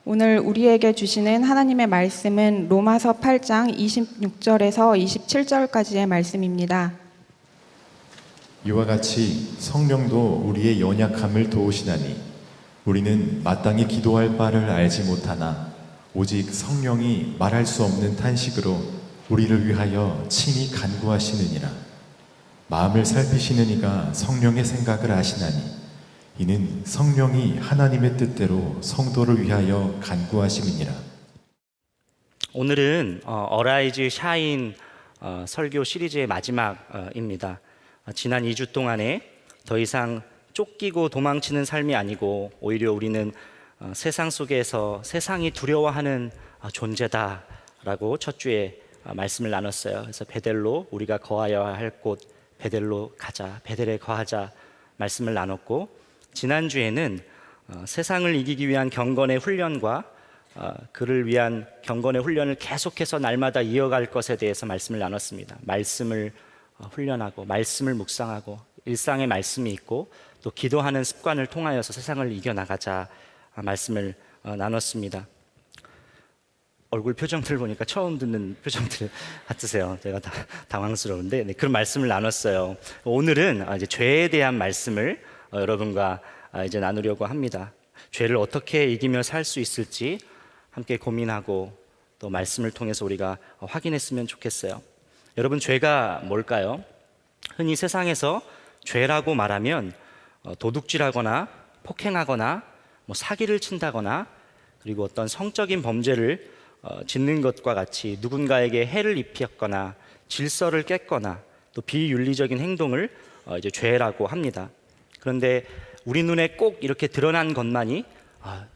오늘 우리에게 주시는 하나님의 말씀은 로마서 8장 26절에서 27절까지의 말씀입니다. 이와 같이 성령도 우리의 연약함을 도우시나니 우리는 마땅히 기도할 바를 알지 못하나 오직 성령이 말할 수 없는 탄식으로 우리를 위하여 친히 간구하시느니라. 마음을 살피시는 이가 성령의 생각을 아시나니 이는 성령이 하나님의 뜻대로 성도를 위하여 간구하심이니라. 오늘은 어라이즈 샤인 설교 시리즈의 마지막입니다. 지난 2주 동안에 더 이상 쫓기고 도망치는 삶이 아니고 오히려 우리는 세상 속에서 세상이 두려워하는 존재다라고 첫 주에 말씀을 나눴어요. 그래서 베델로, 우리가 거하여야 할 곳 베델로 가자, 베델에 거하자 말씀을 나눴고, 지난주에는 세상을 이기기 위한 경건의 훈련과 그를 위한 경건의 훈련을 계속해서 날마다 이어갈 것에 대해서 말씀을 나눴습니다. 말씀을 훈련하고 말씀을 묵상하고 일상의 말씀이 있고 또 기도하는 습관을 통하여서 세상을 이겨나가자 말씀을 나눴습니다. 얼굴 표정들 보니까 처음 듣는 표정들 같으세요. 제가 당황스러운데 그런 말씀을 나눴어요. 오늘은 이제 죄에 대한 말씀을 여러분과 이제 나누려고 합니다. 죄를 어떻게 이기며 살 수 있을지 함께 고민하고 또 말씀을 통해서 우리가 확인했으면 좋겠어요. 여러분, 죄가 뭘까요? 흔히 세상에서 죄라고 말하면 도둑질하거나 폭행하거나 사기를 친다거나 그리고 어떤 성적인 범죄를 짓는 것과 같이 누군가에게 해를 입혔거나 질서를 깼거나 또 비윤리적인 행동을 이제 죄라고 합니다. 그런데 우리 눈에 꼭 이렇게 드러난 것만이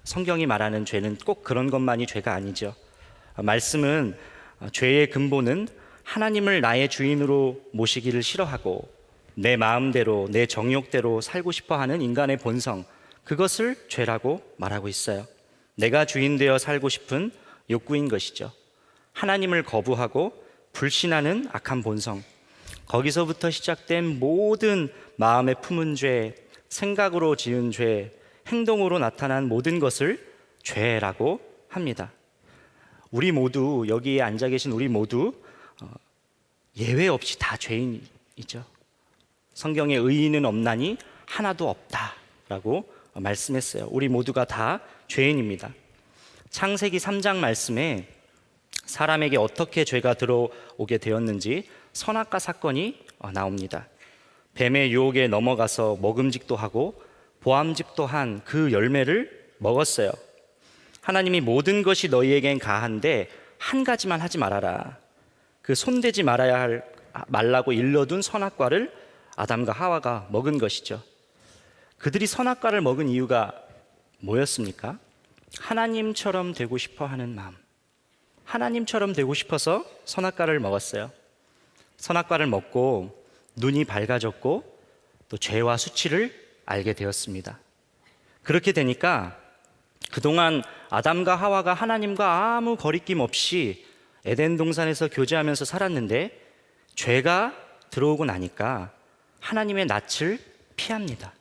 성경이 말하는 죄는 꼭 그런 것만이 죄가 아니죠. 말씀은 죄의 근본은 하나님을 나의 주인으로 모시기를 싫어하고 내 마음대로 내 정욕대로 살고 싶어하는 인간의 본성, 그것을 죄라고 말하고 있어요. 내가 주인 되어 살고 싶은 욕구인 것이죠. 하나님을 거부하고 불신하는 악한 본성, 거기서부터 시작된 모든 마음에 품은 죄, 생각으로 지은 죄, 행동으로 나타난 모든 것을 죄라고 합니다. 우리 모두, 여기에 앉아 계신 우리 모두 예외 없이 다 죄인이죠. 성경에 의인은 없나니 하나도 없다라고 말씀했어요. 우리 모두가 다 죄인입니다. 창세기 3장 말씀에 사람에게 어떻게 죄가 들어오게 되었는지 선악과 사건이 나옵니다. 뱀의 유혹에 넘어가서 먹음직도 하고 보암직도 한 그 열매를 먹었어요. 하나님이 모든 것이 너희에겐 가한데 한 가지만 하지 말아라. 그 손대지 말라고 일러둔 선악과를 아담과 하와가 먹은 것이죠. 그들이 선악과를 먹은 이유가 뭐였습니까? 하나님처럼 되고 싶어 하는 마음. 하나님처럼 되고 싶어서 선악과를 먹었어요. 선악과를 먹고 눈이 밝아졌고 또 죄와 수치를 알게 되었습니다. 그렇게 되니까 그동안 아담과 하와가 하나님과 아무 거리낌 없이 에덴 동산에서 교제하면서 살았는데 죄가 들어오고 나니까 하나님의 낯을 피합니다.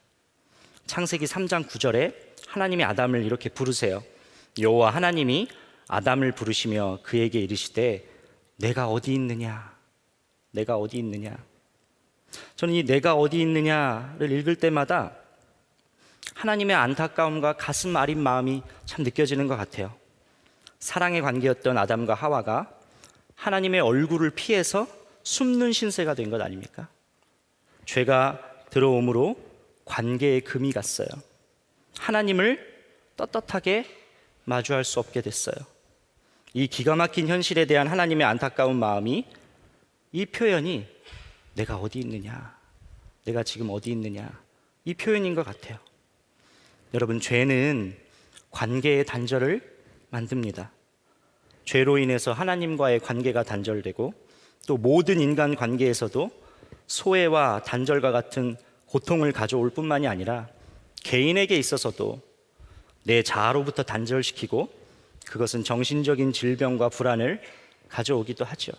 창세기 3장 9절에 하나님이 아담을 이렇게 부르세요. 여호와 하나님이 아담을 부르시며 그에게 이르시되 내가 어디 있느냐? 내가 어디 있느냐? 저는 이 내가 어디 있느냐를 읽을 때마다 하나님의 안타까움과 가슴 아린 마음이 참 느껴지는 것 같아요. 사랑의 관계였던 아담과 하와가 하나님의 얼굴을 피해서 숨는 신세가 된 것 아닙니까? 죄가 들어옴으로 관계에 금이 갔어요. 하나님을 떳떳하게 마주할 수 없게 됐어요. 이 기가 막힌 현실에 대한 하나님의 안타까운 마음이, 이 표현이 내가 어디 있느냐, 내가 지금 어디 있느냐, 이 표현인 것 같아요. 여러분, 죄는 관계의 단절을 만듭니다. 죄로 인해서 하나님과의 관계가 단절되고 또 모든 인간 관계에서도 소외와 단절과 같은 고통을 가져올 뿐만이 아니라 개인에게 있어서도 내 자아로부터 단절시키고 그것은 정신적인 질병과 불안을 가져오기도 하죠.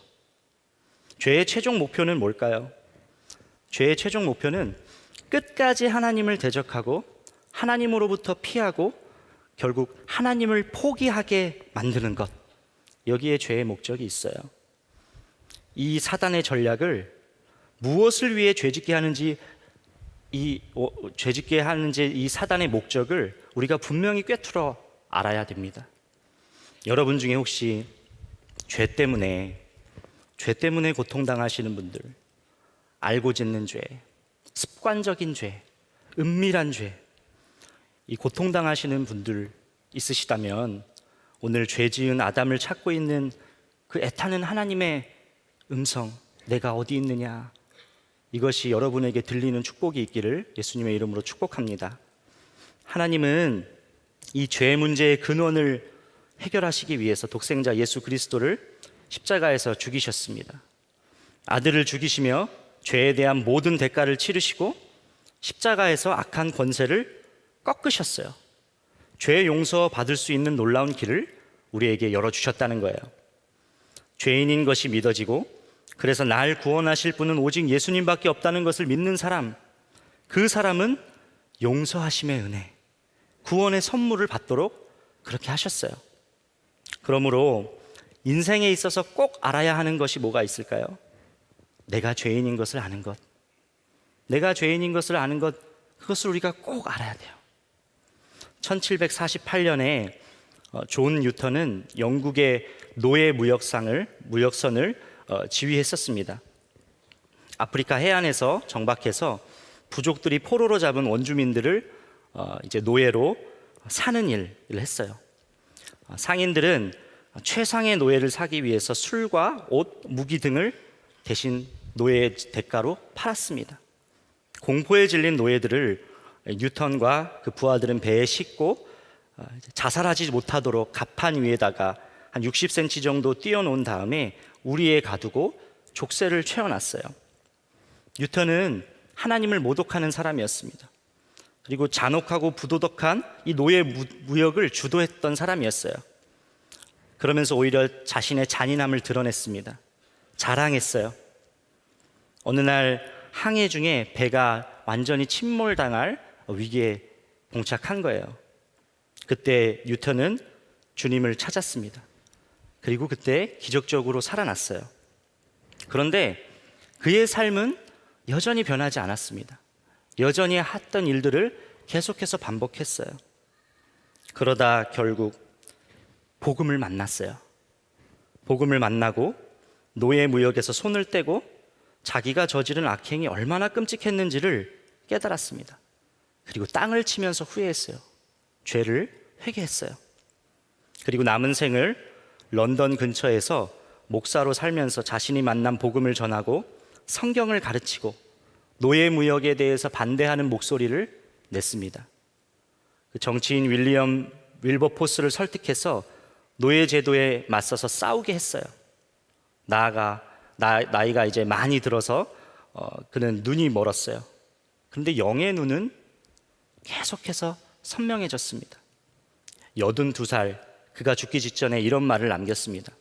죄의 최종 목표는 뭘까요? 죄의 최종 목표는 끝까지 하나님을 대적하고 하나님으로부터 피하고 결국 하나님을 포기하게 만드는 것, 여기에 죄의 목적이 있어요. 이 사단의 전략을 무엇을 위해 죄짓게 하는지, 죄짓게 하는지 이 사단의 목적을 우리가 분명히 꿰뚫어 알아야 됩니다. 여러분 중에 혹시 죄 때문에 고통당하시는 분들, 알고 짓는 죄, 습관적인 죄, 은밀한 죄, 이 고통당하시는 분들 있으시다면 오늘 죄 지은 아담을 찾고 있는 그 애타는 하나님의 음성, 내가 어디 있느냐, 이것이 여러분에게 들리는 축복이 있기를 예수님의 이름으로 축복합니다. 하나님은 이 죄 문제의 근원을 해결하시기 위해서 독생자 예수 그리스도를 십자가에서 죽이셨습니다. 아들을 죽이시며 죄에 대한 모든 대가를 치르시고 십자가에서 악한 권세를 꺾으셨어요. 죄 용서 받을 수 있는 놀라운 길을 우리에게 열어주셨다는 거예요. 죄인인 것이 믿어지고 그래서 날 구원하실 분은 오직 예수님밖에 없다는 것을 믿는 사람, 그 사람은 용서하심의 은혜, 구원의 선물을 받도록 그렇게 하셨어요. 그러므로 인생에 있어서 꼭 알아야 하는 것이 뭐가 있을까요? 내가 죄인인 것을 아는 것. 내가 죄인인 것을 아는 것, 그것을 우리가 꼭 알아야 돼요. 1748년에 존 뉴턴은 영국의 노예 무역선을 지휘했었습니다. 아프리카 해안에서 정박해서 부족들이 포로로 잡은 원주민들을 이제 노예로 사는 일을 했어요. 상인들은 최상의 노예를 사기 위해서 술과 옷, 무기 등을 대신 노예의 대가로 팔았습니다. 공포에 질린 노예들을 뉴턴과 그 부하들은 배에 싣고 자살하지 못하도록 갑판 위에다가 한 60cm 정도 띄워놓은 다음에 우리에 가두고 족쇄를 채워놨어요. 뉴턴은 하나님을 모독하는 사람이었습니다. 그리고 잔혹하고 부도덕한 이 노예 무역을 주도했던 사람이었어요. 그러면서 오히려 자신의 잔인함을 드러냈습니다. 자랑했어요. 어느 날 항해 중에 배가 완전히 침몰당할 위기에 봉착한 거예요. 그때 뉴턴은 주님을 찾았습니다. 그리고 그때 기적적으로 살아났어요. 그런데 그의 삶은 여전히 변하지 않았습니다. 여전히 했던 일들을 계속해서 반복했어요. 그러다 결국 복음을 만났어요. 복음을 만나고 노예 무역에서 손을 떼고 자기가 저지른 악행이 얼마나 끔찍했는지를 깨달았습니다. 그리고 땅을 치면서 후회했어요. 죄를 회개했어요. 그리고 남은 생을 런던 근처에서 목사로 살면서 자신이 만난 복음을 전하고 성경을 가르치고 노예 무역에 대해서 반대하는 목소리를 냈습니다. 그 정치인 윌리엄 윌버포스를 설득해서 노예 제도에 맞서서 싸우게 했어요. 나이가 이제 많이 들어서 그는 눈이 멀었어요. 그런데 영의 눈은 계속해서 선명해졌습니다. 82살 그가 죽기 직전에 이런 말을 남겼습니다.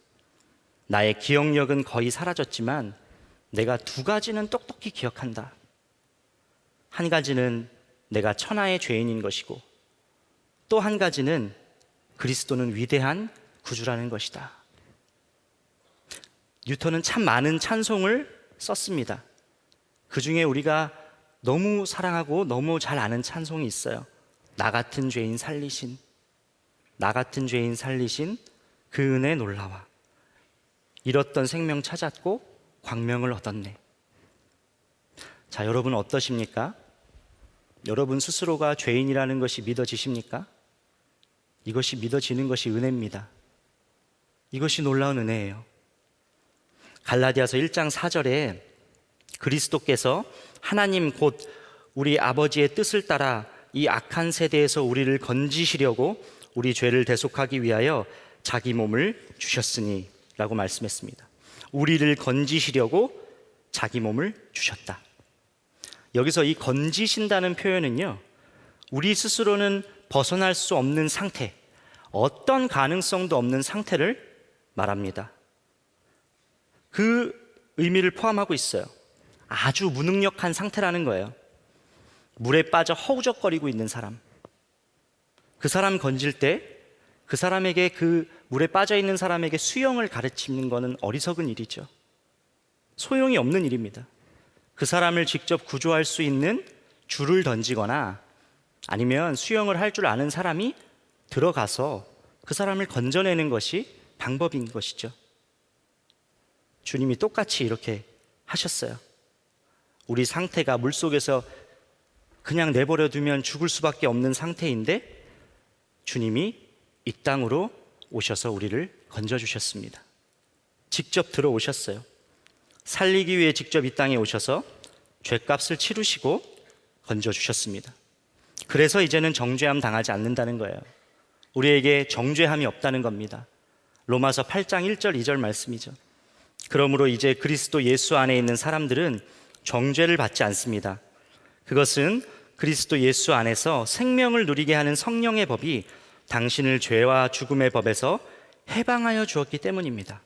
나의 기억력은 거의 사라졌지만 내가 두 가지는 똑똑히 기억한다. 한 가지는 내가 천하의 죄인인 것이고 또 한 가지는 그리스도는 위대한 구주라는 것이다. 뉴턴은 참 많은 찬송을 썼습니다. 그 중에 우리가 너무 사랑하고 너무 잘 아는 찬송이 있어요. 나 같은 죄인 살리신, 나 같은 죄인 살리신 그 은혜 놀라와. 잃었던 생명 찾았고 광명을 얻었네. 자, 여러분 어떠십니까? 여러분 스스로가 죄인이라는 것이 믿어지십니까? 이것이 믿어지는 것이 은혜입니다. 이것이 놀라운 은혜예요. 갈라디아서 1장 4절에 그리스도께서 하나님 곧 우리 아버지의 뜻을 따라 이 악한 세대에서 우리를 건지시려고 우리 죄를 대속하기 위하여 자기 몸을 주셨으니 라고 말씀했습니다. 우리를 건지시려고 자기 몸을 주셨다. 여기서 이 건지신다는 표현은요, 우리 스스로는 벗어날 수 없는 상태, 어떤 가능성도 없는 상태를 말합니다. 그 의미를 포함하고 있어요. 아주 무능력한 상태라는 거예요. 물에 빠져 허우적거리고 있는 사람, 그 사람 건질 때 그 사람에게, 그 물에 빠져 있는 사람에게 수영을 가르치는 것은 어리석은 일이죠. 소용이 없는 일입니다. 그 사람을 직접 구조할 수 있는 줄을 던지거나 아니면 수영을 할 줄 아는 사람이 들어가서 그 사람을 건져내는 것이 방법인 것이죠. 주님이 똑같이 이렇게 하셨어요. 우리 상태가 물속에서 그냥 내버려 두면 죽을 수밖에 없는 상태인데 주님이 이 땅으로 오셔서 우리를 건져주셨습니다. 직접 들어오셨어요. 살리기 위해 직접 이 땅에 오셔서 죄값을 치르시고 건져주셨습니다. 그래서 이제는 정죄함 당하지 않는다는 거예요. 우리에게 정죄함이 없다는 겁니다. 로마서 8장 1절 2절 말씀이죠. 그러므로 이제 그리스도 예수 안에 있는 사람들은 정죄를 받지 않습니다. 그것은 그리스도 예수 안에서 생명을 누리게 하는 성령의 법이 당신을 죄와 죽음의 법에서 해방하여 주었기 때문입니다.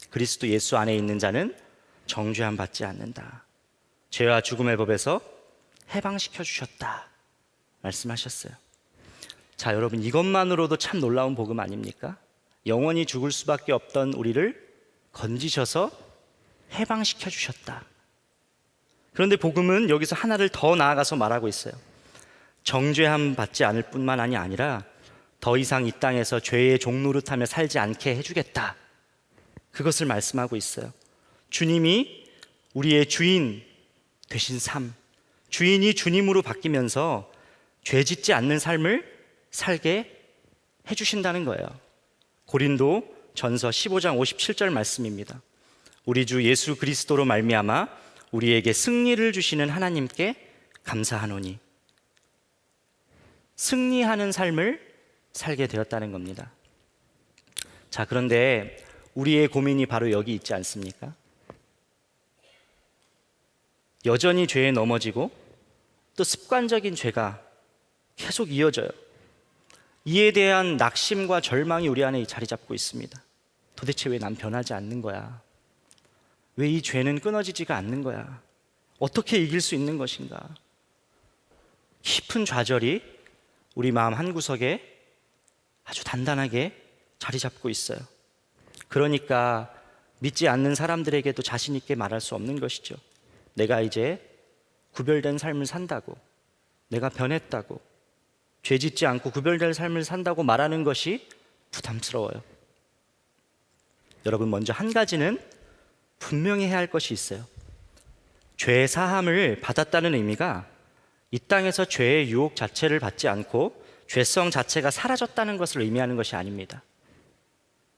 그리스도 예수 안에 있는 자는 정죄함 받지 않는다. 죄와 죽음의 법에서 해방시켜 주셨다 말씀하셨어요. 자, 여러분, 이것만으로도 참 놀라운 복음 아닙니까? 영원히 죽을 수밖에 없던 우리를 건지셔서 해방시켜 주셨다. 그런데 복음은 여기서 하나를 더 나아가서 말하고 있어요. 정죄함 받지 않을 뿐만이 아니라 더 이상 이 땅에서 죄의 종노릇하며 살지 않게 해주겠다. 그것을 말씀하고 있어요. 주님이 우리의 주인 되신 삶, 주인이 주님으로 바뀌면서 죄 짓지 않는 삶을 살게 해주신다는 거예요. 고린도 전서 15장 57절 말씀입니다. 우리 주 예수 그리스도로 말미암아 우리에게 승리를 주시는 하나님께 감사하노니. 승리하는 삶을 살게 되었다는 겁니다. 자, 그런데 우리의 고민이 바로 여기 있지 않습니까? 여전히 죄에 넘어지고 또 습관적인 죄가 계속 이어져요. 이에 대한 낙심과 절망이 우리 안에 자리 잡고 있습니다. 도대체 왜 난 변하지 않는 거야? 왜 이 죄는 끊어지지가 않는 거야? 어떻게 이길 수 있는 것인가? 깊은 좌절이 우리 마음 한구석에 아주 단단하게 자리 잡고 있어요. 그러니까 믿지 않는 사람들에게도 자신 있게 말할 수 없는 것이죠. 내가 이제 구별된 삶을 산다고, 내가 변했다고, 죄 짓지 않고 구별된 삶을 산다고 말하는 것이 부담스러워요. 여러분, 먼저 한 가지는 분명히 해야 할 것이 있어요. 죄 사함을 받았다는 의미가 이 땅에서 죄의 유혹 자체를 받지 않고 죄성 자체가 사라졌다는 것을 의미하는 것이 아닙니다.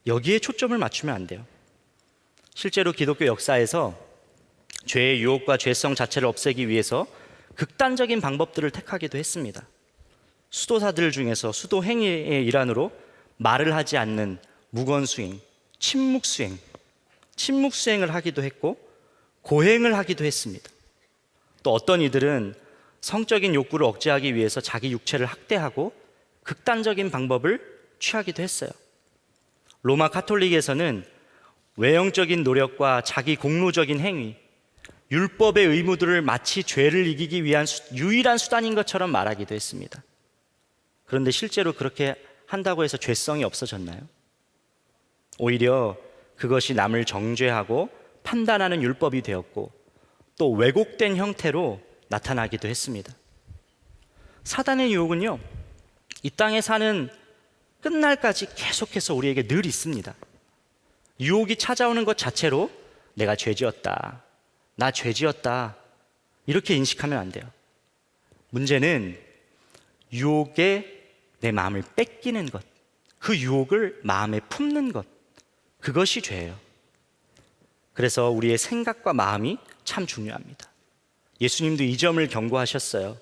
여기에 초점을 맞추면 안 돼요. 실제로 기독교 역사에서 죄의 유혹과 죄성 자체를 없애기 위해서 극단적인 방법들을 택하기도 했습니다. 수도사들 중에서 수도 행위의 일환으로 말을 하지 않는 무건수행, 침묵수행을 하기도 했고 고행을 하기도 했습니다. 또 어떤 이들은 성적인 욕구를 억제하기 위해서 자기 육체를 학대하고 극단적인 방법을 취하기도 했어요. 로마 카톨릭에서는 외형적인 노력과 자기 공로적인 행위, 율법의 의무들을 마치 죄를 이기기 위한 유일한 수단인 것처럼 말하기도 했습니다. 그런데 실제로 그렇게 한다고 해서 죄성이 없어졌나요? 오히려 그것이 남을 정죄하고 판단하는 율법이 되었고 또 왜곡된 형태로 나타나기도 했습니다. 사단의 유혹은요, 이 땅에 사는 끝날까지 계속해서 우리에게 늘 있습니다. 유혹이 찾아오는 것 자체로 내가 죄지었다, 나 죄지었다, 이렇게 인식하면 안 돼요. 문제는 유혹에 내 마음을 뺏기는 것, 그 유혹을 마음에 품는 것, 그것이 죄예요. 그래서 우리의 생각과 마음이 참 중요합니다. 예수님도 이 점을 경고하셨어요.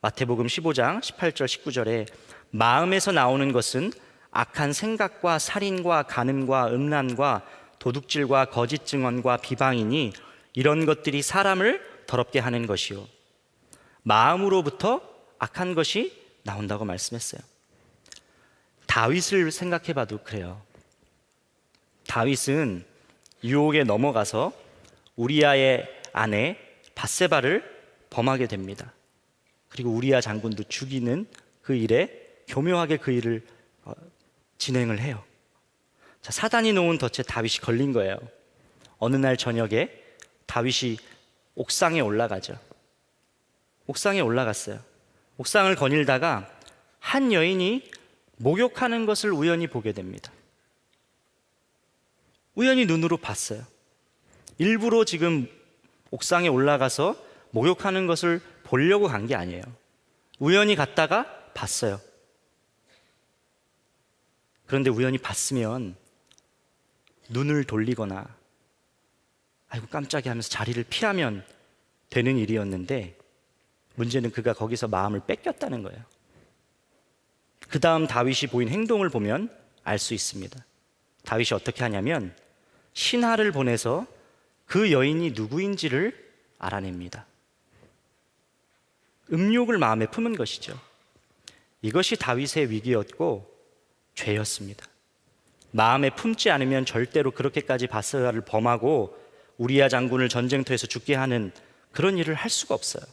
마태복음 15장 18절 19절에 마음에서 나오는 것은 악한 생각과 살인과 간음과 음란과 도둑질과 거짓 증언과 비방이니 이런 것들이 사람을 더럽게 하는 것이요, 마음으로부터 악한 것이 나온다고 말씀했어요. 다윗을 생각해 봐도 그래요. 다윗은 유혹에 넘어가서 우리아의 아내 밧세바를 범하게 됩니다. 그리고 우리아 장군도 죽이는 그 일에 교묘하게 그 일을 진행을 해요. 자, 사단이 놓은 덫에 다윗이 걸린 거예요. 어느 날 저녁에 다윗이 옥상에 올라가죠. 옥상에 올라갔어요. 옥상을 거닐다가 한 여인이 목욕하는 것을 우연히 보게 됩니다. 우연히 눈으로 봤어요. 일부러 지금 옥상에 올라가서 목욕하는 것을 보려고 간 게 아니에요. 우연히 갔다가 봤어요. 그런데 우연히 봤으면 눈을 돌리거나 아이고 깜짝이야 하면서 자리를 피하면 되는 일이었는데 문제는 그가 거기서 마음을 뺏겼다는 거예요. 그 다음 다윗이 보인 행동을 보면 알 수 있습니다. 다윗이 어떻게 하냐면 신하를 보내서 그 여인이 누구인지를 알아냅니다. 음욕을 마음에 품은 것이죠. 이것이 다윗의 위기였고 죄였습니다. 마음에 품지 않으면 절대로 그렇게까지 바스바를 범하고 우리야 장군을 전쟁터에서 죽게 하는 그런 일을 할 수가 없어요.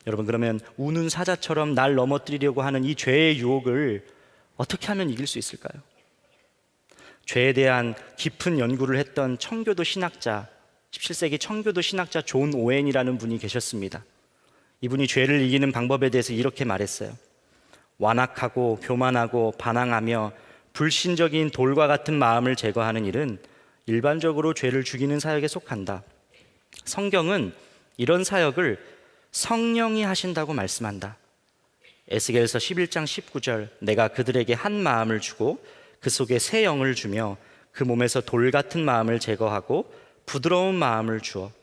여러분, 그러면 우는 사자처럼 날 넘어뜨리려고 하는 이 죄의 유혹을 어떻게 하면 이길 수 있을까요? 죄에 대한 깊은 연구를 했던 청교도 신학자, 17세기 청교도 신학자 존 오웬이라는 분이 계셨습니다. 이분이 죄를 이기는 방법에 대해서 이렇게 말했어요. 완악하고 교만하고 반항하며 불신적인 돌과 같은 마음을 제거하는 일은 일반적으로 죄를 죽이는 사역에 속한다. 성경은 이런 사역을 성령이 하신다고 말씀한다. 에스겔서 11장 19절, 내가 그들에게 한 마음을 주고 그 속에 새 영을 주며 그 몸에서 돌 같은 마음을 제거하고 부드러운 마음을 주어.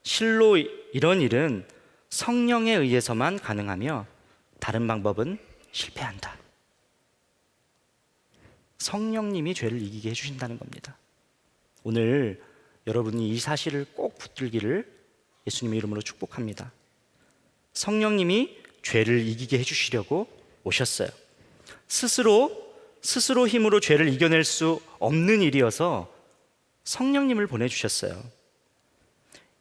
실로 이런 일은 성령에 의해서만 가능하며 다른 방법은 실패한다. 성령님이 죄를 이기게 해주신다는 겁니다. 오늘 여러분이 이 사실을 꼭 붙들기를 예수님의 이름으로 축복합니다. 성령님이 죄를 이기게 해주시려고 오셨어요. 스스로 힘으로 죄를 이겨낼 수 없는 일이어서 성령님을 보내주셨어요.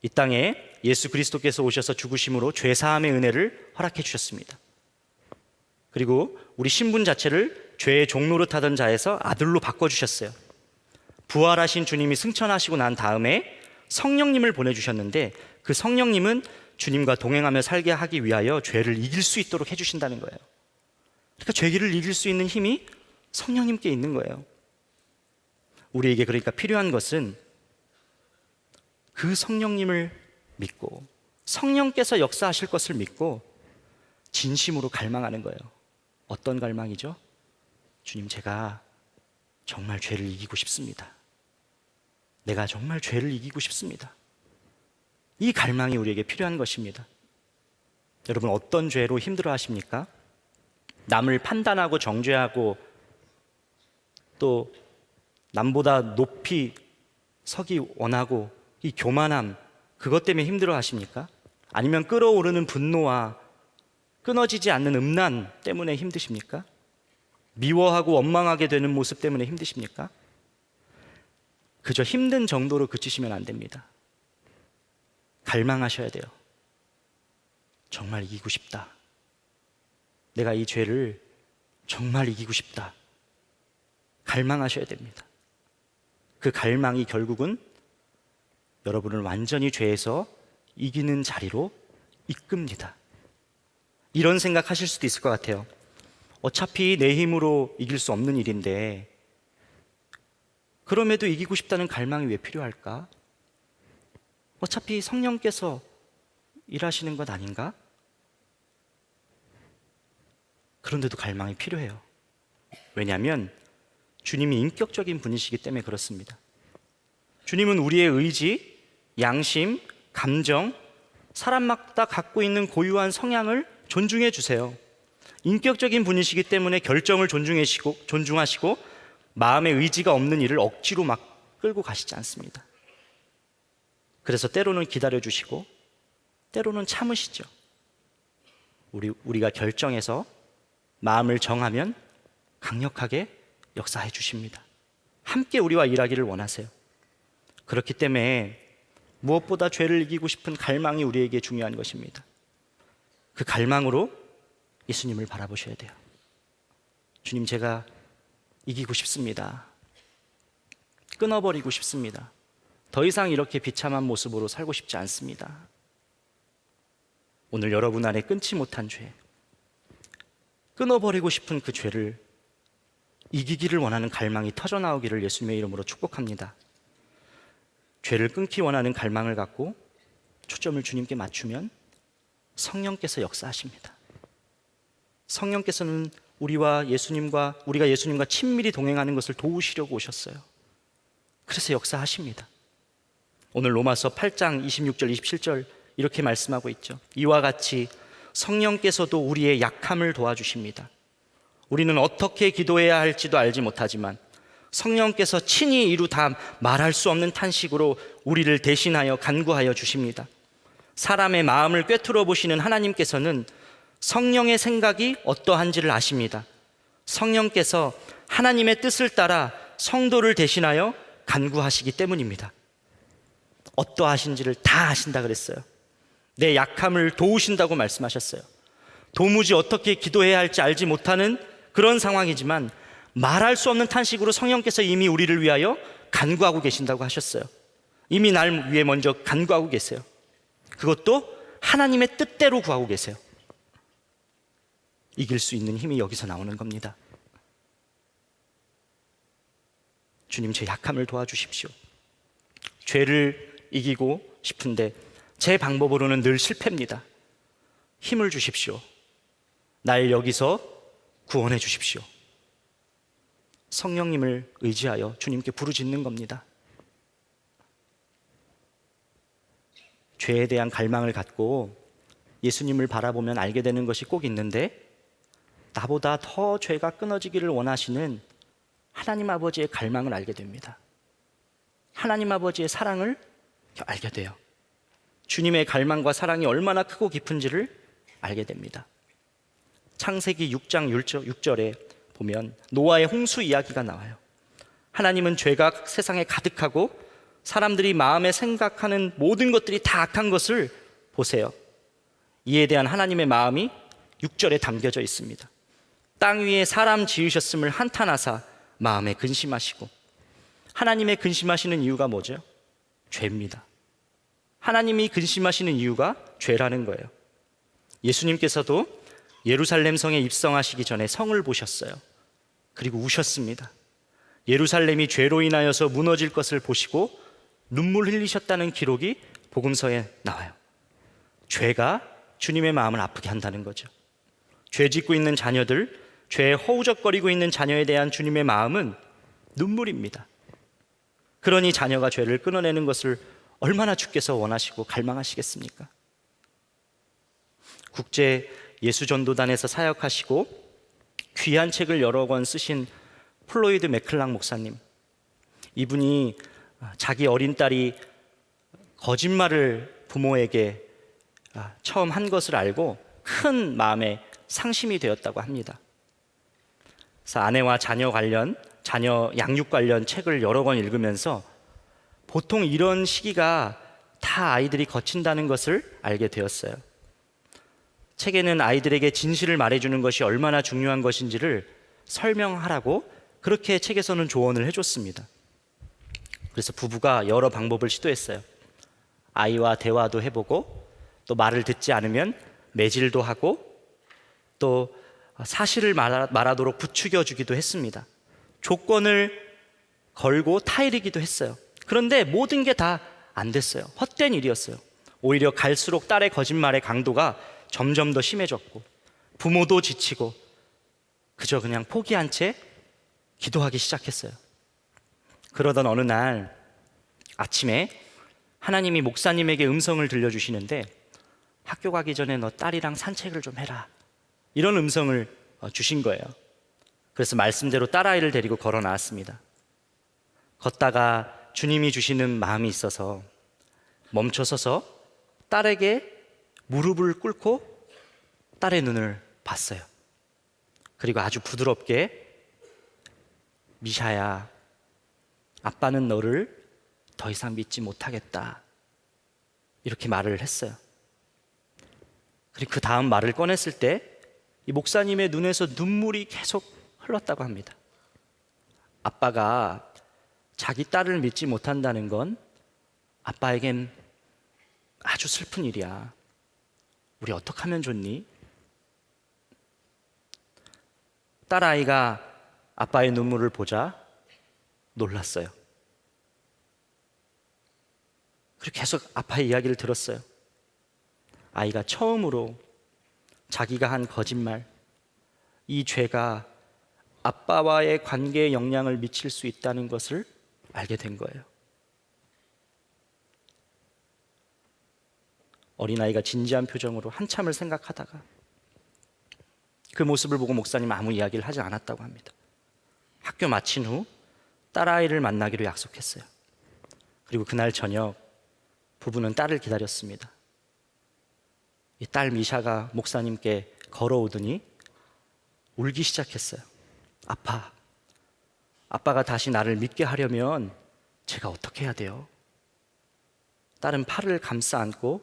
이 땅에 예수 그리스도께서 오셔서 죽으심으로 죄사함의 은혜를 허락해 주셨습니다. 그리고 우리 신분 자체를 죄의 종노릇하던 자에서 아들로 바꿔주셨어요. 부활하신 주님이 승천하시고 난 다음에 성령님을 보내주셨는데 그 성령님은 주님과 동행하며 살게 하기 위하여 죄를 이길 수 있도록 해주신다는 거예요. 그러니까 죄를 이길 수 있는 힘이 성령님께 있는 거예요. 우리에게 그러니까 필요한 것은 그 성령님을 믿고 성령께서 역사하실 것을 믿고 진심으로 갈망하는 거예요. 어떤 갈망이죠? 주님, 제가 정말 죄를 이기고 싶습니다. 내가 정말 죄를 이기고 싶습니다. 이 갈망이 우리에게 필요한 것입니다. 여러분, 어떤 죄로 힘들어 하십니까? 남을 판단하고 정죄하고 또 남보다 높이 서기 원하고 이 교만함, 그것 때문에 힘들어 하십니까? 아니면 끓어오르는 분노와 끊어지지 않는 음란 때문에 힘드십니까? 미워하고 원망하게 되는 모습 때문에 힘드십니까? 그저 힘든 정도로 그치시면 안 됩니다. 갈망하셔야 돼요. 정말 이기고 싶다. 내가 이 죄를 정말 이기고 싶다. 갈망하셔야 됩니다. 그 갈망이 결국은 여러분을 완전히 죄에서 이기는 자리로 이끕니다. 이런 생각하실 수도 있을 것 같아요. 어차피 내 힘으로 이길 수 없는 일인데 그럼에도 이기고 싶다는 갈망이 왜 필요할까? 어차피 성령께서 일하시는 것 아닌가? 그런데도 갈망이 필요해요. 왜냐하면 주님이 인격적인 분이시기 때문에 그렇습니다. 주님은 우리의 의지, 양심, 감정, 사람마다 갖고 있는 고유한 성향을 존중해 주세요. 인격적인 분이시기 때문에 결정을 존중하시고 마음의 의지가 없는 일을 억지로 막 끌고 가시지 않습니다. 그래서 때로는 기다려주시고 때로는 참으시죠. 우리가 결정해서 마음을 정하면 강력하게 역사해 주십니다. 함께 우리와 일하기를 원하세요. 그렇기 때문에 무엇보다 죄를 이기고 싶은 갈망이 우리에게 중요한 것입니다. 그 갈망으로 예수님을 바라보셔야 돼요. 주님, 제가 이기고 싶습니다. 끊어버리고 싶습니다. 더 이상 이렇게 비참한 모습으로 살고 싶지 않습니다. 오늘 여러분 안에 끊지 못한 죄, 끊어버리고 싶은 그 죄를 이기기를 원하는 갈망이 터져나오기를 예수님의 이름으로 축복합니다. 죄를 끊기 원하는 갈망을 갖고 초점을 주님께 맞추면 성령께서 역사하십니다. 성령께서는 우리가 예수님과 친밀히 동행하는 것을 도우시려고 오셨어요. 그래서 역사하십니다. 오늘 로마서 8장 26절 27절 이렇게 말씀하고 있죠. 이와 같이 성령께서도 우리의 약함을 도와주십니다. 우리는 어떻게 기도해야 할지도 알지 못하지만 성령께서 친히 이루 다 말할 수 없는 탄식으로 우리를 대신하여 간구하여 주십니다. 사람의 마음을 꿰뚫어 보시는 하나님께서는 성령의 생각이 어떠한지를 아십니다. 성령께서 하나님의 뜻을 따라 성도를 대신하여 간구하시기 때문입니다. 어떠하신지를 다 아신다 그랬어요. 내 약함을 도우신다고 말씀하셨어요. 도무지 어떻게 기도해야 할지 알지 못하는 그런 상황이지만 말할 수 없는 탄식으로 성령께서 이미 우리를 위하여 간구하고 계신다고 하셨어요. 이미 날 위해 먼저 간구하고 계세요. 그것도 하나님의 뜻대로 구하고 계세요. 이길 수 있는 힘이 여기서 나오는 겁니다. 주님, 제 약함을 도와주십시오. 죄를 이기고 싶은데 제 방법으로는 늘 실패입니다. 힘을 주십시오. 날 여기서 구원해 주십시오. 성령님을 의지하여 주님께 부르짖는 겁니다. 죄에 대한 갈망을 갖고 예수님을 바라보면 알게 되는 것이 꼭 있는데, 나보다 더 죄가 끊어지기를 원하시는 하나님 아버지의 갈망을 알게 됩니다. 하나님 아버지의 사랑을 알게 돼요. 주님의 갈망과 사랑이 얼마나 크고 깊은지를 알게 됩니다. 창세기 6장 6절에 보면 노아의 홍수 이야기가 나와요. 하나님은 죄가 세상에 가득하고 사람들이 마음에 생각하는 모든 것들이 다 악한 것을 보세요. 이에 대한 하나님의 마음이 6절에 담겨져 있습니다. 땅 위에 사람 지으셨음을 한탄하사 마음에 근심하시고. 하나님의 근심하시는 이유가 뭐죠? 죄입니다. 하나님이 근심하시는 이유가 죄라는 거예요. 예수님께서도 예루살렘 성에 입성하시기 전에 성을 보셨어요. 그리고 우셨습니다. 예루살렘이 죄로 인하여서 무너질 것을 보시고 눈물 흘리셨다는 기록이 복음서에 나와요. 죄가 주님의 마음을 아프게 한다는 거죠. 죄 짓고 있는 자녀들, 죄에 허우적거리고 있는 자녀에 대한 주님의 마음은 눈물입니다. 그러니 자녀가 죄를 끊어내는 것을 얼마나 주께서 원하시고 갈망하시겠습니까? 국제 예수전도단에서 사역하시고 귀한 책을 여러 권 쓰신 플로이드 맥클랑 목사님, 이분이 자기 어린 딸이 거짓말을 부모에게 처음 한 것을 알고 큰 마음에 상심이 되었다고 합니다. 그래서 아내와 자녀 양육 관련 책을 여러 권 읽으면서 보통 이런 시기가 다 아이들이 거친다는 것을 알게 되었어요. 책에는 아이들에게 진실을 말해주는 것이 얼마나 중요한 것인지를 설명하라고 그렇게 책에서는 조언을 해줬습니다. 그래서 부부가 여러 방법을 시도했어요. 아이와 대화도 해보고, 또 말을 듣지 않으면 매질도 하고, 또 사실을 말하도록 부추겨주기도 했습니다. 조건을 걸고 타이르기도 했어요. 그런데 모든 게 다 안 됐어요. 헛된 일이었어요. 오히려 갈수록 딸의 거짓말의 강도가 점점 더 심해졌고, 부모도 지치고 그저 그냥 포기한 채 기도하기 시작했어요. 그러던 어느 날 아침에 하나님이 목사님에게 음성을 들려주시는데, 학교 가기 전에 너 딸이랑 산책을 좀 해라, 이런 음성을 주신 거예요. 그래서 말씀대로 딸아이를 데리고 걸어 나왔습니다. 걷다가 주님이 주시는 마음이 있어서 멈춰서서 딸에게 무릎을 꿇고 딸의 눈을 봤어요. 그리고 아주 부드럽게, 미샤야, 아빠는 너를 더 이상 믿지 못하겠다, 이렇게 말을 했어요. 그리고 그 다음 말을 꺼냈을 때 이 목사님의 눈에서 눈물이 계속 흘렀다고 합니다. 아빠가 자기 딸을 믿지 못한다는 건 아빠에겐 아주 슬픈 일이야. 우리 어떻게 하면 좋니? 딸아이가 아빠의 눈물을 보자 놀랐어요. 그리고 계속 아빠의 이야기를 들었어요. 아이가 처음으로 자기가 한 거짓말, 이 죄가 아빠와의 관계에 영향을 미칠 수 있다는 것을 알게 된 거예요. 어린아이가 진지한 표정으로 한참을 생각하다가 그 모습을 보고 목사님은 아무 이야기를 하지 않았다고 합니다. 학교 마친 후 딸아이를 만나기로 약속했어요. 그리고 그날 저녁 부부는 딸을 기다렸습니다. 이 딸 미샤가 목사님께 걸어오더니 울기 시작했어요. 아빠가 다시 나를 믿게 하려면 제가 어떻게 해야 돼요? 딸은 팔을 감싸 안고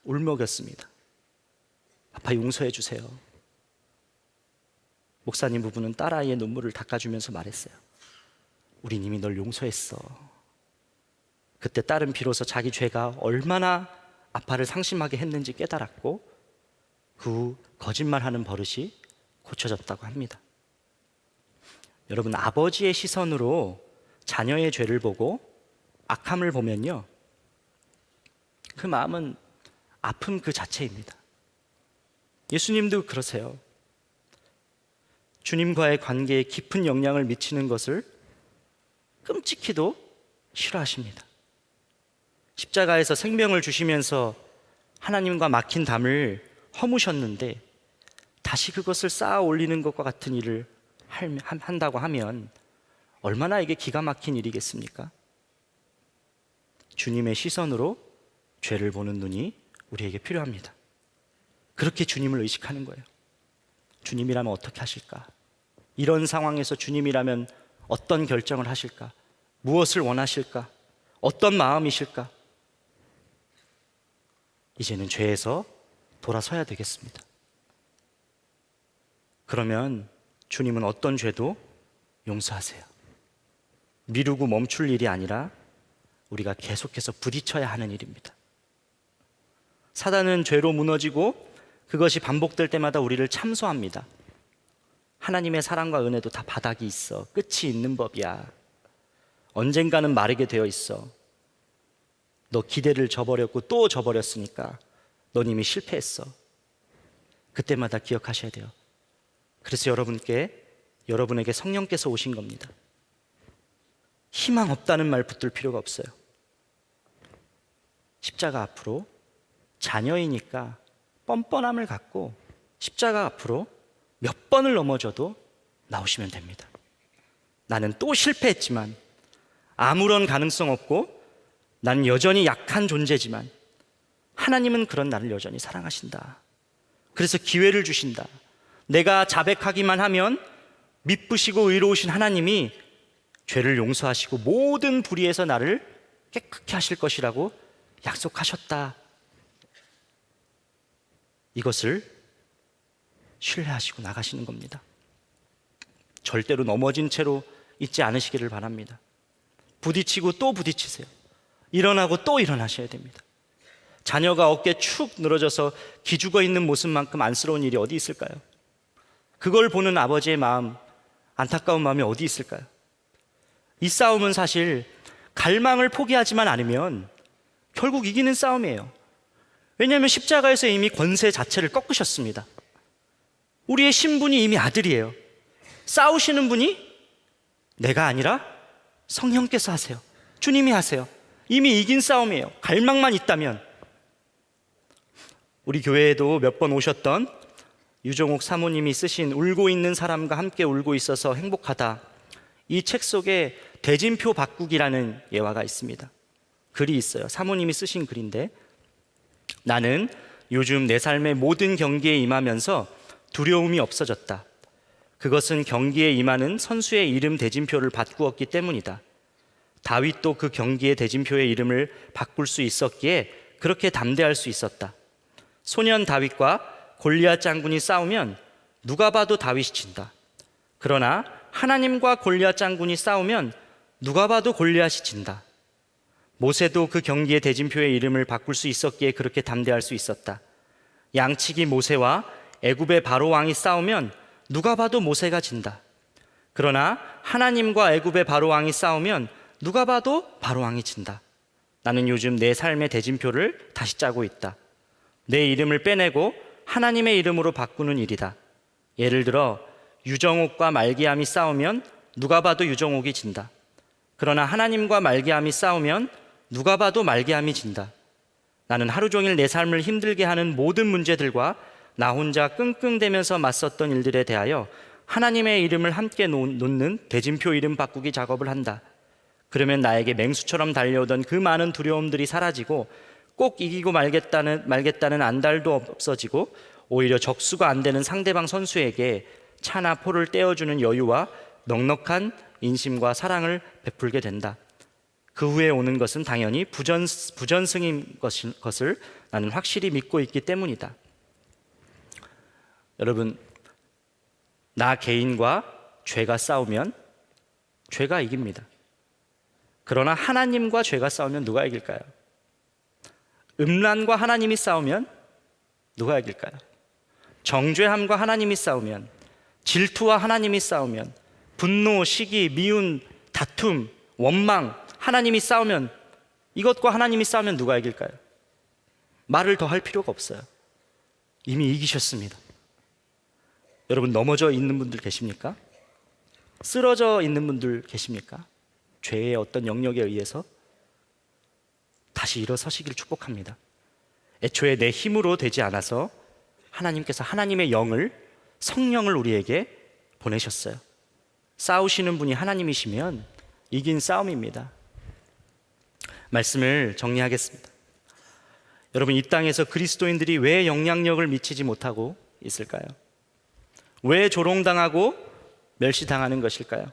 울먹였습니다. 아빠 용서해 주세요. 목사님 부부는 딸아이의 눈물을 닦아주면서 말했어요. 우린 이미 널 용서했어. 그때 딸은 비로소 자기 죄가 얼마나 아빠를 상심하게 했는지 깨달았고 그 후 거짓말하는 버릇이 고쳐졌다고 합니다. 여러분, 아버지의 시선으로 자녀의 죄를 보고 악함을 보면요, 그 마음은 아픔 그 자체입니다. 예수님도 그러세요. 주님과의 관계에 깊은 영향을 미치는 것을 끔찍히도 싫어하십니다. 십자가에서 생명을 주시면서 하나님과 막힌 담을 허무셨는데 다시 그것을 쌓아 올리는 것과 같은 일을 한다고 하면 얼마나 이게 기가 막힌 일이겠습니까? 주님의 시선으로 죄를 보는 눈이 우리에게 필요합니다. 그렇게 주님을 의식하는 거예요. 주님이라면 어떻게 하실까? 이런 상황에서 주님이라면 어떤 결정을 하실까? 무엇을 원하실까? 어떤 마음이실까? 이제는 죄에서 돌아서야 되겠습니다. 그러면 주님은 어떤 죄도 용서하세요. 미루고 멈출 일이 아니라 우리가 계속해서 부딪혀야 하는 일입니다. 사단은 죄로 무너지고 그것이 반복될 때마다 우리를 참소합니다. 하나님의 사랑과 은혜도 다 바닥이 있어. 끝이 있는 법이야. 언젠가는 마르게 되어 있어. 너 기대를 저버렸고 또 저버렸으니까 넌 이미 실패했어. 그때마다 기억하셔야 돼요. 그래서 여러분에게 성령께서 오신 겁니다. 희망 없다는 말 붙들 필요가 없어요. 십자가 앞으로 자녀이니까 뻔뻔함을 갖고 십자가 앞으로 몇 번을 넘어져도 나오시면 됩니다. 나는 또 실패했지만 아무런 가능성 없고 나는 여전히 약한 존재지만 하나님은 그런 나를 여전히 사랑하신다. 그래서 기회를 주신다. 내가 자백하기만 하면 미쁘시고 의로우신 하나님이 죄를 용서하시고 모든 불의에서 나를 깨끗게 하실 것이라고 약속하셨다. 이것을 신뢰하시고 나가시는 겁니다. 절대로 넘어진 채로 있지 않으시기를 바랍니다. 부딪히고 또 부딪히세요. 일어나고 또 일어나셔야 됩니다. 자녀가 어깨 축 늘어져서 기죽어 있는 모습만큼 안쓰러운 일이 어디 있을까요? 그걸 보는 아버지의 마음, 안타까운 마음이 어디 있을까요? 이 싸움은 사실 갈망을 포기하지만 않으면 결국 이기는 싸움이에요. 왜냐하면 십자가에서 이미 권세 자체를 꺾으셨습니다. 우리의 신분이 이미 아들이에요. 싸우시는 분이 내가 아니라 성령께서 하세요. 주님이 하세요. 이미 이긴 싸움이에요. 갈망만 있다면. 우리 교회에도 몇 번 오셨던 유종옥 사모님이 쓰신 울고 있는 사람과 함께 울고 있어서 행복하다, 이 책 속에 대진표 바꾸기라는 예화가 있습니다. 글이 있어요. 사모님이 쓰신 글인데, 나는 요즘 내 삶의 모든 경기에 임하면서 두려움이 없어졌다. 그것은 경기에 임하는 선수의 이름 대진표를 바꾸었기 때문이다. 다윗도 그 경기의 대진표의 이름을 바꿀 수 있었기에 그렇게 담대할 수 있었다. 소년 다윗과 골리앗 장군이 싸우면 누가 봐도 다윗이 진다. 그러나 하나님과 골리앗 장군이 싸우면 누가 봐도 골리앗이 진다. 모세도 그 경기의 대진표의 이름을 바꿀 수 있었기에 그렇게 담대할 수 있었다. 양치기 모세와 애굽의 바로 왕이 싸우면 누가 봐도 모세가 진다. 그러나 하나님과 애굽의 바로 왕이 싸우면 누가 봐도 바로 왕이 진다. 나는 요즘 내 삶의 대진표를 다시 짜고 있다. 내 이름을 빼내고 하나님의 이름으로 바꾸는 일이다. 예를 들어 유정옥과 말기암이 싸우면 누가 봐도 유정옥이 진다. 그러나 하나님과 말기암이 싸우면 누가 봐도 말기암이 진다. 나는 하루 종일 내 삶을 힘들게 하는 모든 문제들과 나 혼자 끙끙대면서 맞섰던 일들에 대하여 하나님의 이름을 함께 놓는 대진표 이름 바꾸기 작업을 한다. 그러면 나에게 맹수처럼 달려오던 그 많은 두려움들이 사라지고 꼭 이기고 말겠다는 안달도 없어지고 오히려 적수가 안 되는 상대방 선수에게 차나 포를 떼어주는 여유와 넉넉한 인심과 사랑을 베풀게 된다. 그 후에 오는 것은 당연히 부전승인 것을 나는 확실히 믿고 있기 때문이다. 여러분, 나 개인과 죄가 싸우면 죄가 이깁니다. 그러나 하나님과 죄가 싸우면 누가 이길까요? 음란과 하나님이 싸우면 누가 이길까요? 정죄함과 하나님이 싸우면, 질투와 하나님이 싸우면, 분노, 시기, 미운, 다툼, 원망, 하나님이 싸우면, 이것과 하나님이 싸우면 누가 이길까요? 말을 더 할 필요가 없어요. 이미 이기셨습니다. 여러분, 넘어져 있는 분들 계십니까? 쓰러져 있는 분들 계십니까? 죄의 어떤 영역에 의해서 다시 일어서시길 축복합니다. 애초에 내 힘으로 되지 않아서 하나님께서 하나님의 영을, 성령을 우리에게 보내셨어요. 싸우시는 분이 하나님이시면 이긴 싸움입니다. 말씀을 정리하겠습니다. 여러분, 이 땅에서 그리스도인들이 왜 영향력을 미치지 못하고 있을까요? 왜 조롱당하고 멸시당하는 것일까요?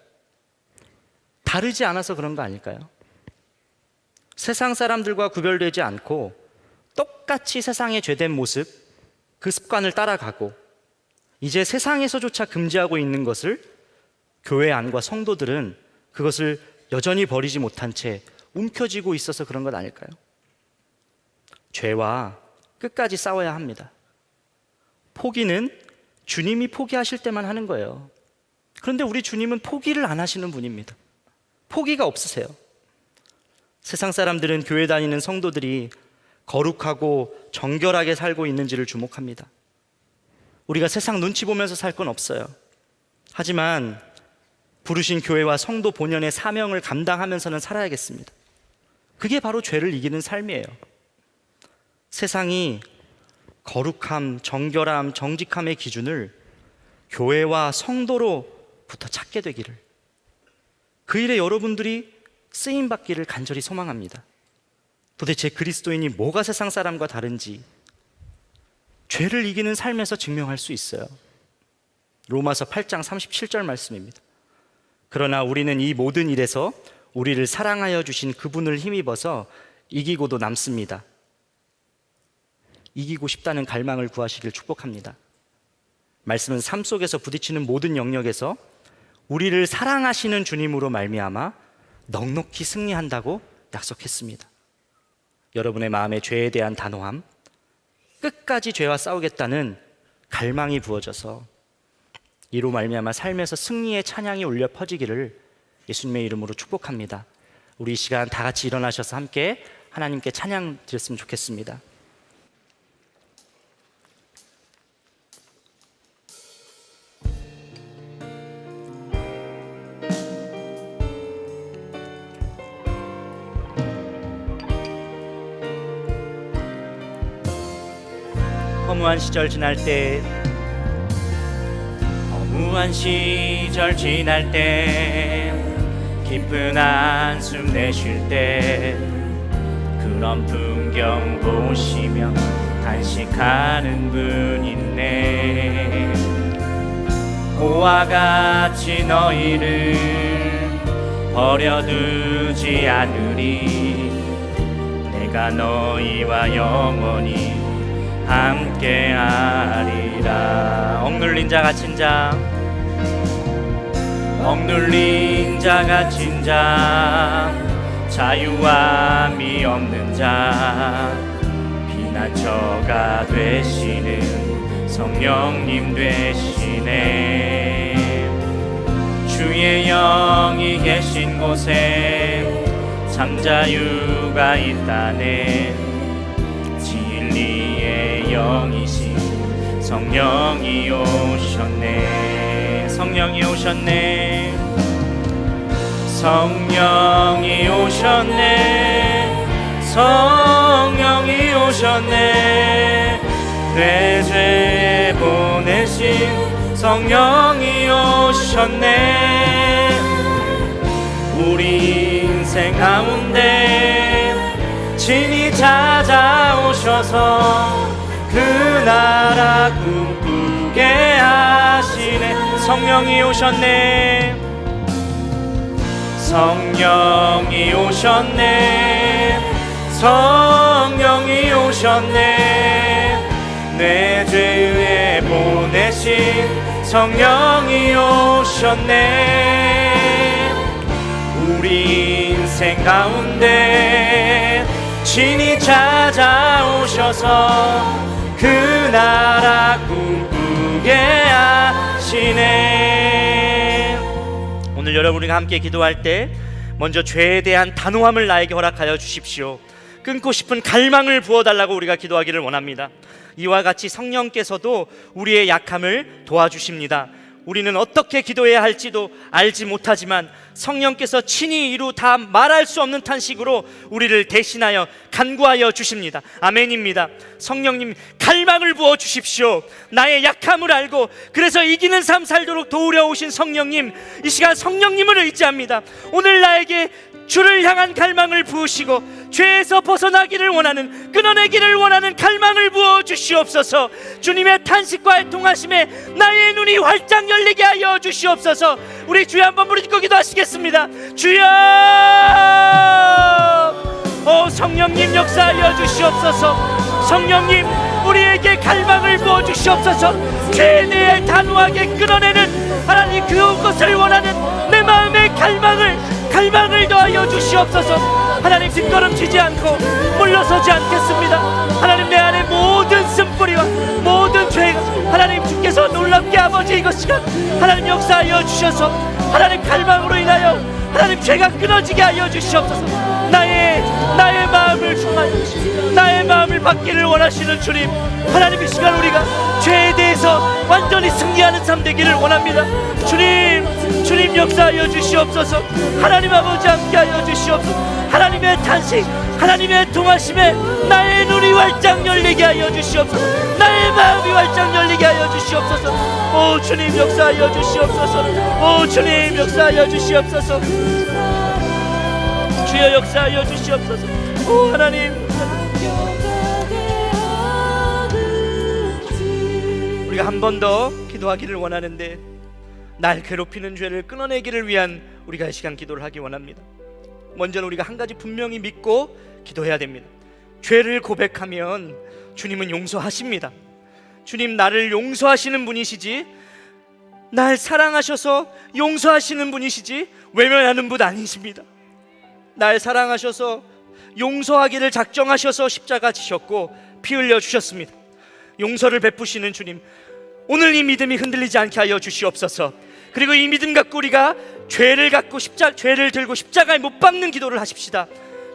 다르지 않아서 그런 거 아닐까요? 세상 사람들과 구별되지 않고 똑같이 세상의 죄된 모습, 그 습관을 따라가고 이제 세상에서조차 금지하고 있는 것을 교회 안과 성도들은 그것을 여전히 버리지 못한 채 움켜쥐고 있어서 그런 것 아닐까요? 죄와 끝까지 싸워야 합니다. 포기는 주님이 포기하실 때만 하는 거예요. 그런데 우리 주님은 포기를 안 하시는 분입니다. 포기가 없으세요. 세상 사람들은 교회 다니는 성도들이 거룩하고 정결하게 살고 있는지를 주목합니다. 우리가 세상 눈치 보면서 살 건 없어요. 하지만 부르신 교회와 성도 본연의 사명을 감당하면서는 살아야겠습니다. 그게 바로 죄를 이기는 삶이에요. 세상이 거룩함, 정결함, 정직함의 기준을 교회와 성도로부터 찾게 되기를, 그 일에 여러분들이 쓰임받기를 간절히 소망합니다. 도대체 그리스도인이 뭐가 세상 사람과 다른지 죄를 이기는 삶에서 증명할 수 있어요. 로마서 8장 37절 말씀입니다. 그러나 우리는 이 모든 일에서 우리를 사랑하여 주신 그분을 힘입어서 이기고도 남습니다. 이기고 싶다는 갈망을 구하시길 축복합니다. 말씀은 삶 속에서 부딪히는 모든 영역에서 우리를 사랑하시는 주님으로 말미암아 넉넉히 승리한다고 약속했습니다. 여러분의 마음에 죄에 대한 단호함, 끝까지 죄와 싸우겠다는 갈망이 부어져서 이로 말미암아 삶에서 승리의 찬양이 울려 퍼지기를 예수님의 이름으로 축복합니다. 우리 이 시간 다 같이 일어나셔서 함께 하나님께 찬양 드렸으면 좋겠습니다. 허무한 시절 지날 때, 허무한 시절 지날 때, 깊은 한숨 내쉴 때, 그런 풍경 보시며 단식하는 분 있네. 고와 같이 너희를 버려두지 않으리. 내가 너희와 영원히 함께하리라. 억눌린 자 갇힌 자, 억눌린 자 갇힌 자, 자유함이 없는 자, 피난처가 되시는 성령님 되시네. 주의 영이 계신 곳에 잠자유가 있다네. 진리의 영이신 성령이 오셨네. 성령이 오셨네. 성령이 오셨네. 성령이 오셨네. 내 죄에 보내신 성령이 오셨네. 우리 인생 가운데 친히 찾아오셔서 그 나라 꿈꾸게 하시네. 성령이 오셨네. 성령이 오셨네. 성령이 오셨네. 내 죄에 보내신 성령이 오셨네. 우리 인생 가운데 친히 찾아오셔서 그 나라 꿈꾸게 하시네. 오늘 여러분과 함께 기도할 때 먼저 죄에 대한 단호함을 나에게 허락하여 주십시오. 끊고 싶은 갈망을 부어달라고 우리가 기도하기를 원합니다. 이와 같이 성령께서도 우리의 약함을 도와주십니다. 우리는 어떻게 기도해야 할지도 알지 못하지만 성령께서 친히 이루 다 말할 수 없는 탄식으로 우리를 대신하여 간구하여 주십니다. 아멘입니다. 성령님 갈망을 부어 주십시오. 나의 약함을 알고 그래서 이기는 삶 살도록 도우려 오신 성령님, 이 시간 성령님을 의지합니다. 오늘 나에게 주를 향한 갈망을 부으시고 죄에서 벗어나기를 원하는, 끊어내기를 원하는 갈망을 부어 주시옵소서. 주님의 탄식과 애통하심에 나의 눈이 활짝 열리게 하여 주시옵소서. 우리 주여 한번 부르짖고 기도하시겠습니다. 주여, 성령님 역사하여 주시옵소서. 성령님 우리에게 갈망을 부어 주시옵소서. 죄에 대해 단호하게 끊어내는 하나님 그것을 원하는 내 마음의 갈망을 더하여 주시옵소서. 하나님 뒷걸음치지 않고 물러서지 않겠습니다. 하나님 내 안에 모든 쓴뿌리와 모든 죄가 하나님 주께서 놀랍게 아버지 이것 시간 하나님 역사하여 주셔서 하나님 갈망으로 인하여 하나님 죄가 끊어지게 하여 주시옵소서. 나의 마음을 충만히 나의 마음을 받기를 원하시는 주님, 하나님 이 시간 우리가 죄에 대해서 완전히 승리하는 삶 되기를 원합니다. 주님 역사하여 주시옵소서. 하나님 아버지 함께하여 주시옵소서. 하나님의 탄식, 하나님의 통하심에 나의 눈이 활짝 열리게 하여 주시옵소서. 나의 마음이 활짝 열리게 하여 주시옵소서. 오 주님 역사하여 주시옵소서. 오 주님 역사하여 주시옵소서. 주여 역사하여 주시옵소서. 오 하나님, 우리가 한 번 더 기도하기를 원하는데 날 괴롭히는 죄를 끊어내기를 위한 우리가 이 시간 기도를 하기 원합니다. 먼저는 우리가 한 가지 분명히 믿고 기도해야 됩니다. 죄를 고백하면 주님은 용서하십니다. 주님 나를 용서하시는 분이시지, 날 사랑하셔서 용서하시는 분이시지 외면하는 분 아니십니다. 날 사랑하셔서 용서하기를 작정하셔서 십자가 지셨고 피 흘려 주셨습니다. 용서를 베푸시는 주님, 오늘 이 믿음이 흔들리지 않게 하여 주시옵소서. 그리고 이 믿음 갖고 우리가 죄를 들고 십자가에 못 박는 기도를 하십시다.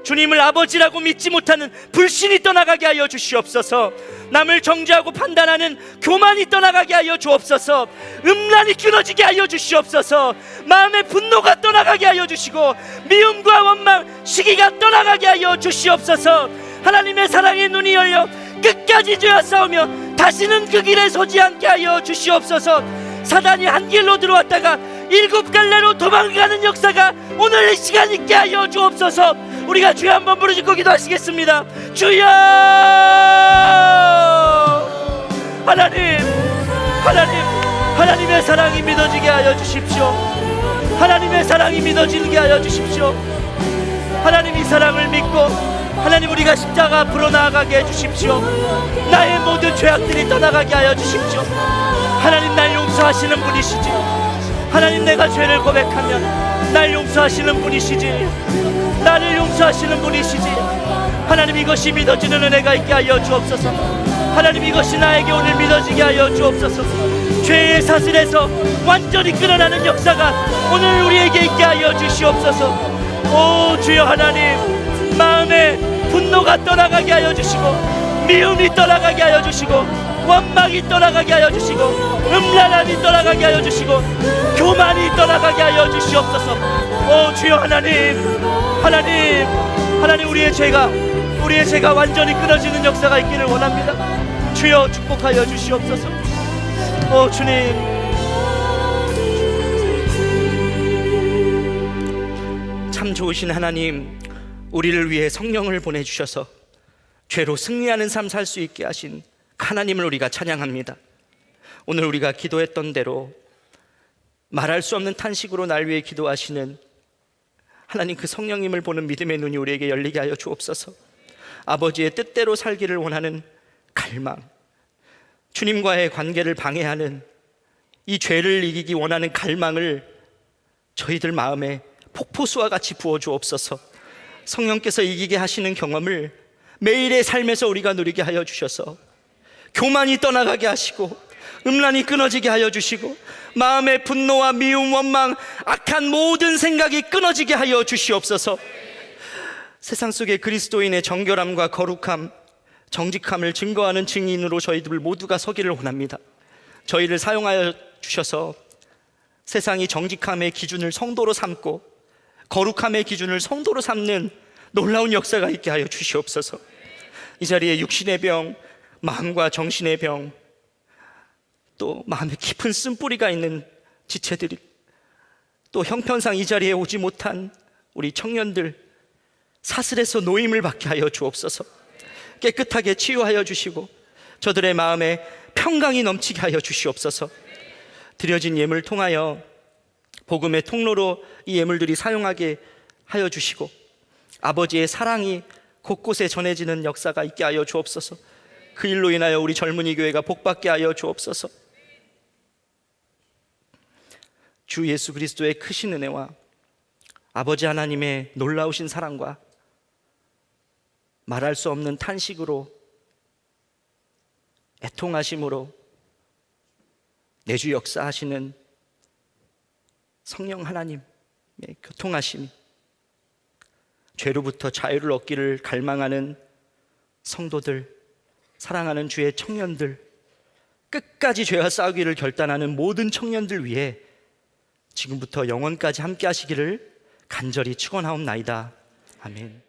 주님을 아버지라고 믿지 못하는 불신이 떠나가게 하여 주시옵소서. 남을 정죄하고 판단하는 교만이 떠나가게 하여 주옵소서. 음란이 끊어지게 하여 주시옵소서. 마음의 분노가 떠나가게 하여 주시고 미움과 원망, 시기가 떠나가게 하여 주시옵소서. 하나님의 사랑의 눈이 열려 끝까지 죄와 싸우며 다시는 그 길에 서지 않게 하여 주시옵소서. 사단이 한 길로 들어왔다가 7갈래로 도망가는 역사가 오늘 이 시간 있게 하여 주옵소서. 우리가 주여 한번 부르짖고 기도하시겠습니다. 주여, 하나님의 사랑이 믿어지게 하여 주십시오. 하나님의 사랑이 믿어지게 하여 주십시오. 하나님 이 사랑을 믿고 하나님, 우리가 십자가 앞으로 나아가게 해주십시오. 나의 모든 죄악들이 떠나가게 하여 주십시오. 하나님, 날 용서하시는 분이시지. 하나님, 내가 죄를 고백하면 날 용서하시는 분이시지. 나를 용서하시는 분이시지. 하나님, 이것이 믿어지는 은혜가 있게 하여 주옵소서. 하나님, 이것이 나에게 오늘 믿어지게 하여 주옵소서. 죄의 사슬에서 완전히 끊어나는 역사가 오늘 우리에게 있게 하여 주시옵소서. 오 주여 하나님, 마음에 분노가 떠나가게 하여 주시고, 미움이 떠나가게 하여 주시고, 원망이 떠나가게 하여 주시고, 음란함이 떠나가게 하여 주시고, 교만이 떠나가게 하여 주시옵소서. 오 주여 하나님, 하나님, 우리의 죄가 완전히 끊어지는 역사가 있기를 원합니다. 주여 축복하여 주시옵소서. 오 주님, 참 좋으신 하나님, 우리를 위해 성령을 보내주셔서 죄로 승리하는 삶 살 수 있게 하신 하나님을 우리가 찬양합니다. 오늘 우리가 기도했던 대로 말할 수 없는 탄식으로 날 위해 기도하시는 하나님, 그 성령님을 보는 믿음의 눈이 우리에게 열리게 하여 주옵소서. 아버지의 뜻대로 살기를 원하는 갈망, 주님과의 관계를 방해하는 이 죄를 이기기 원하는 갈망을 저희들 마음에 폭포수와 같이 부어 주옵소서. 성령께서 이기게 하시는 경험을 매일의 삶에서 우리가 누리게 하여 주셔서 교만이 떠나가게 하시고, 음란이 끊어지게 하여 주시고, 마음의 분노와 미움, 원망, 악한 모든 생각이 끊어지게 하여 주시옵소서. 세상 속의 그리스도인의 정결함과 거룩함, 정직함을 증거하는 증인으로 저희들 모두가 서기를 원합니다. 저희를 사용하여 주셔서 세상이 정직함의 기준을 성도로 삼고 거룩함의 기준을 성도로 삼는 놀라운 역사가 있게 하여 주시옵소서. 이 자리에 육신의 병, 마음과 정신의 병, 또 마음에 깊은 쓴뿌리가 있는 지체들이, 또 형편상 이 자리에 오지 못한 우리 청년들, 사슬에서 노임을 받게 하여 주옵소서. 깨끗하게 치유하여 주시고 저들의 마음에 평강이 넘치게 하여 주시옵소서. 드려진 예물 통하여 복음의 통로로 이 예물들이 사용하게 하여 주시고, 아버지의 사랑이 곳곳에 전해지는 역사가 있게 하여 주옵소서. 그 일로 인하여 우리 젊은이 교회가 복받게 하여 주옵소서. 주 예수 그리스도의 크신 은혜와 아버지 하나님의 놀라우신 사랑과 말할 수 없는 탄식으로, 애통하심으로 내주 역사하시는 성령 하나님의 교통하심이, 죄로부터 자유를 얻기를 갈망하는 성도들, 사랑하는 주의 청년들, 끝까지 죄와 싸우기를 결단하는 모든 청년들 위해 지금부터 영원까지 함께 하시기를 간절히 축원하옵나이다. 아멘.